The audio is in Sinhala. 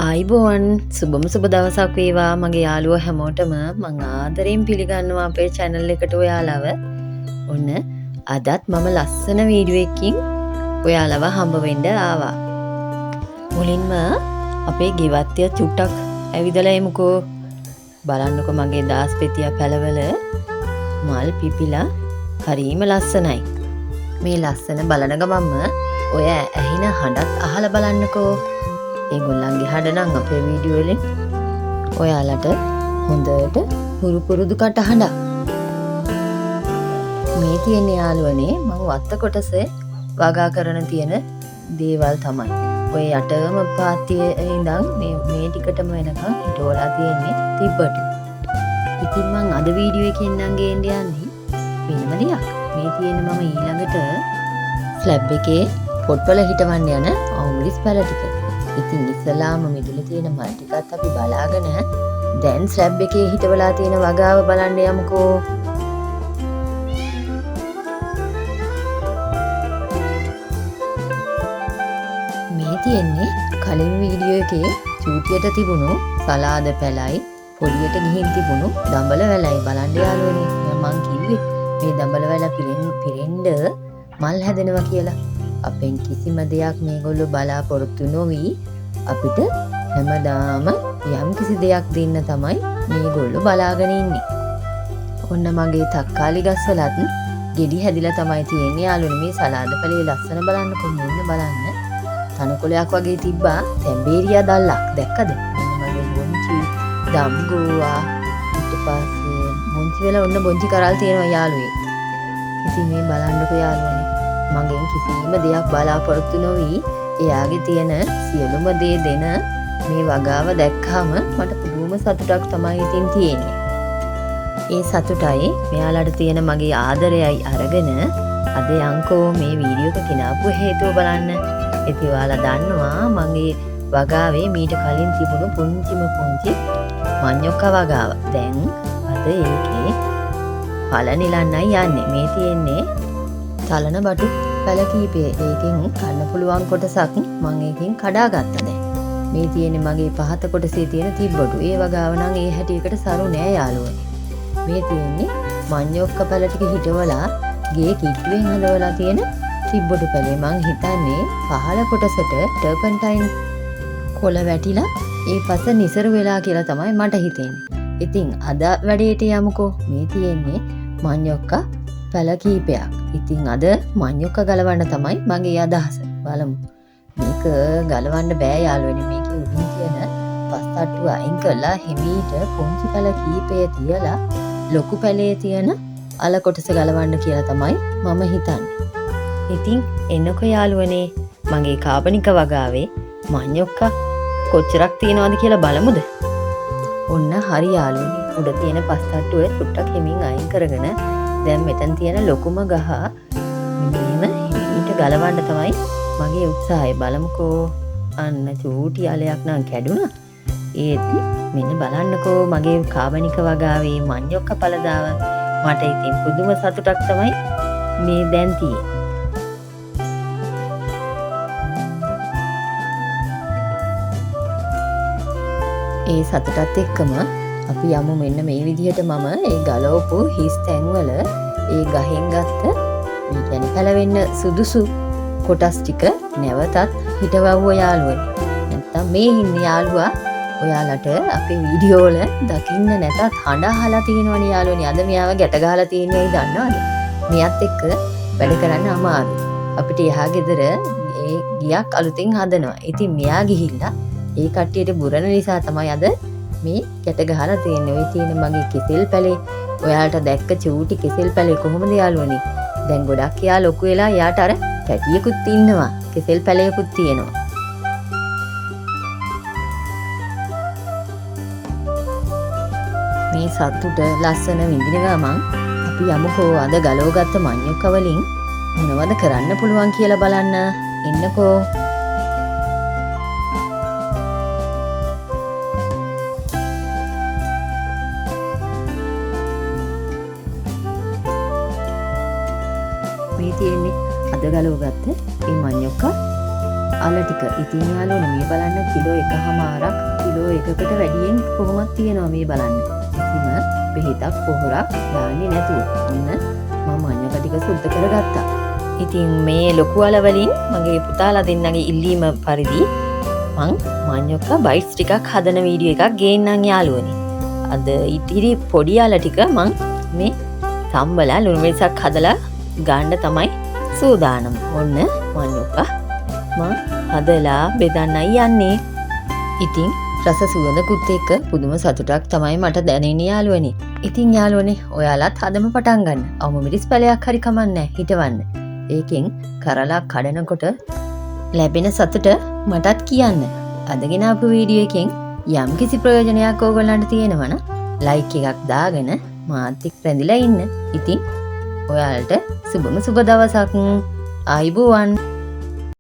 ආයිබෝවන් සුබම සුබ දවසක් වේවා මගේ යාළුවෝ හැමෝටම මං ආදරෙන් පිළිගන්නවා අපේ channel එකට ඔයාලව. ඔන්න අදත් මම ලස්සන වීඩියෝ එකකින් ඔයාලව හම්බ වෙන්න ආවා. මුලින්ම අපේ ගෙවත්තය චුට්ටක් ඇවිදලා එමුකෝ. බලන්නකෝ මගේ දාස්පෙතිය පැලවල මල් පිපිලා හරිම ලස්සනයි. මේ ලස්සන බලන ගමන්ම ඔය ඇහින හඬත් අහලා බලන්නකෝ. ඒගොල්ලන්ගේ හඬ නම් අපේ වීඩියෝ වලින් ඔයාලට හොඳට පුරුදු කටහඬක්. මේ තියෙන යාළුවනේ මම වත්ත කොටසේ වගා කරන තියෙන දේවල් තමයි. ඔය යටම පාත්තියේ ඉඳන් මේ ටිකටම වෙනකන් හිටවලා තියෙන්නේ තිබ්බට. ඉතින් මම අද වීඩියෝ එකෙන් නම් ගේන්න යන්නේ වෙනම දෙයක්. මේ තියෙන මම ඊළඟට ස්ලැබ් එකේ පොට්වල හිටවන්න යන අවුලිස් පැල ටික. ඉතින් ඉස්සලාම මිදුලේ තියෙන මල් ටිකත් අපි බලාගෙන දැන් ස්ලැබ් එකේ හිටවලා තියෙන වගාව බලන්න යමුකෝ. මේ තියෙන්නේ කලින් වීඩියෝ එකේ චූටියට තිබුණු සලාද පැලයි පොලියට ගිහින් තිබුණු දඹල වැලයි බලන්න යාළුවනේ. මම කිව්වේ මේ දඹල වැල පිරෙන්න මල් හැදෙනවා කියලා. අපෙන් කිසිම දෙයක් මේගොල්ලෝ බලාපොරොත්තු නොවි අපිට හැමදාම යම් කිසි දෙයක් දෙන්න තමයි මේගොල්ලෝ බලාගෙන ඉන්නේ. ඔන්න මගේ තක්කාලි ගස්වලත් ගෙඩි හැදිලා තමයි තියෙන්නේ යාළුවනේ. මේ සලාද පැලේ ලස්සන බලන්නකො මෙන්න බලන්න. තනකොළයක් වගේ තිබ්බා තැම්බේරියා දැල්ලක් දැක්කද? මෙන්න මගේ බොන්චි දම්ගෝවා ඊට පස්සේ බොන්චි වෙලා ඔන්න බොන්චි කරල් තියෙනවා යාළුවේ. ඉතින් මේ බලන්නකො යාළුවනේ. මගෙන් කිසිම දෙයක් බලාපොරොත්තු නොවි එයාගේ තියෙන සියලුම දේ දෙන මේ වගාව දැක්කාම මට පුදුම සතුටක් තමයි ඉතින් තියෙන්නේ. ඒ සතුටයි මෙයාලට තියෙන මගේ ආදරයයි අරගෙන අද යංකෝ මේ වීඩියෝ එක ගෙනාපු හේතුව බලන්න. ඉතින් ඔයාලා දන්නවා මගේ වගාවේ මීට කලින් තිබුණු පුංචි මඤ්ඤොක්ක වගාව. දැන් අද ඒකේ පළ නිලන්නයි යන්නේ. මේ තියෙන්නේ තලන බටු පැල කීපේ. ඒකෙන් කන්න පුළුවන් කොටසක් මම ඒකෙන් කඩා ගත්තා දැන්. මේ තියෙන්නේ මගේ පහත කොටසේ තියෙන තිබ්බටු. ඒ වගාව නම් ඒ හැටියකට සරු නෑ යාළුවනේ. මේ තියෙන්නේ මඤ්ඤොක්ක පැල ටික හිටවලා ගේ කිට්ටුවෙන් හදවලා තියෙන තිබ්බටු පැලේ. මං හිතන්නේ පහළ කොටසට ටර්පන්ටයින් කොළ වැටිලා ඒ පස නිසරු වෙලා කියලා තමයි මට හිතෙන්නේ. ඉතින් අද වැඩේට යමුකෝ. මේ තියෙන්නේ මඤ්ඤොක්ක පැල කීපයක්. ඉතින් අද මඤ්ඤොක්ක ගලවන්න තමයි මගේ අදහස. බලමු. මේක ගලවන්න බෑ යාළුවනේ. මේකේ උඩින් තියෙන පස් තට්ටුව අයින් කරලා හිමීට පුංචි පැල කීපය තියලා ලොකු පැලේ තියෙන අල කොටස ගලවන්න කියලා තමයි මම හිතන්නේ. ඉතින් එන්නකො යාළුවනේ මගේ කාබනික වගාවේ මඤ්ඤොක්ක කොච්චරක් තියෙනවද කියලා බලමුද? ඔන්න හරි යාළුවනේ. උඩ තියෙන පස් තට්ටුව චුට්ටක් හිමින් අයින් කරගෙන දැන් මෙතන තියෙන ලොකුම ගහ මෙන්න හිමීට ගලවන්න තමයි මගේ උත්සාහය. බලමුකෝ. අන්න චූටි අලයක් නම් කැඩුණා. ඒත් මෙන්න බලන්නකෝ මගේ කාබනික වගාවේ මඤ්ඤොක්ක පළදාව. මට ඉතින් පුදුම සතුටක් තමයි මේ දැන් තියෙන්නේ. ඒ සතුටත් එක්කම අපි යමු මෙන්න මේ විදිහට මම ඒ ගලවපු හිස් තැන්වල ඒ ගහෙන් ගත්ත මේ කියන්නේ පැලවෙන්න සුදුසු කොටස් ටික නැවතත් හිටවවුවා යාළුවනේ. නැත්තම් මේ ඉන්නේ යාළුවා ඔයාලට අපේ වීඩියෝ වල දකින්න නැතත් හඬ අහලා තියෙනවනේ යාළුවනේ. අද මෙයාව ගැට ගහලා තියෙන්නේ දන්නවද? මෙයත් එක්ක වැඩ කරන්න අමාරුයි. අපිට එහා ගෙදර ඒ ගියක් අලුතෙන් හදනවා. ඉතින් මෙයා ගිහිල්ලා ඒ කට්ටියට බුරන නිසා තමයි අද මේ ගැට ගහලා තියෙන්නේ. ඔය තියෙන මගේ කෙසෙල් පැලේ ඔයාලට දැක්ක චූටි කෙසෙල් පැලේ කොහොමද යාළුවනේ? දැන් ගොඩක් එයා ලොකු වෙලා යාට අර පැටියෙකුත් ඉන්නවා. කෙසෙල් පැලයකුත් තියෙනවා. මේ සතුට ලස්සන විඳින ගමන් අපි යමුකෝ අද ගලවගත්ත මඤ්ඤොක්ක වලින් මොනවද කරන්න පුළුවන් කියලා බලන්න. එන්නකෝ. මේ තියෙන්නේ අද ගලවගත්ත මේ මඤ්ඤොක්ක අල ටික. ඉතින් යාළුවනේ මේ බලන්න කිලෝ 1.5ක් කිලෝ 1කට වැඩියෙන් කොහොමද තියෙනවා මේ බලන්න. කිසිම බෙහෙතක් පොහොරක් දාන්නේ නැතුව. ඔන්න මම මඤ්ඤොක්ක ටික සුද්ධ කරගත්තා. ඉතින් මේ ලොකු අල වලින් මගේ පුතාලා දෙන්නගේ ඉල්ලීම පරිදි මං මඤ්ඤොක්ක බයිට්ස් ටිකක් හදන වීඩියෝ එකක් ගේන්නම් යාළුවනේ. අද ඉතිරි පොඩි අල ටික මං මේ තම්බලා ලුණු මිරිසක් හදලා ගන්න තමයි සූදානම්. ඔන්න මඤ්ඤොක්ක මං හදලා බෙදන්නයි යන්නේ. ඉතින් රස සුවඳකුත් එක්ක පුදුම සතුටක් තමයි මට දැනෙන්නේ යාළුවනේ. ඉතින් යාළුවනේ ඔයාලත් හදම පටන් ගන්න. අවම මිරිස් පැලයක් හරි කමන්නේ හිටවන්න. ඒකෙන් කරලා කඩනකොට ලැබෙන සතුට මටත් කියන්න. අදගෙන ආපු වීඩියෝ එකෙන් යම් කිසි ප්‍රයෝජනයක් ඕගොල්ලන්ට තියෙනවනම් ලයික් එකක් දාගෙන මාත් එක්ක රැඳිලා ඉන්න. ඉතින් ඔයාලට සුබම සුබ දවසක්. ආයිබෝවන්.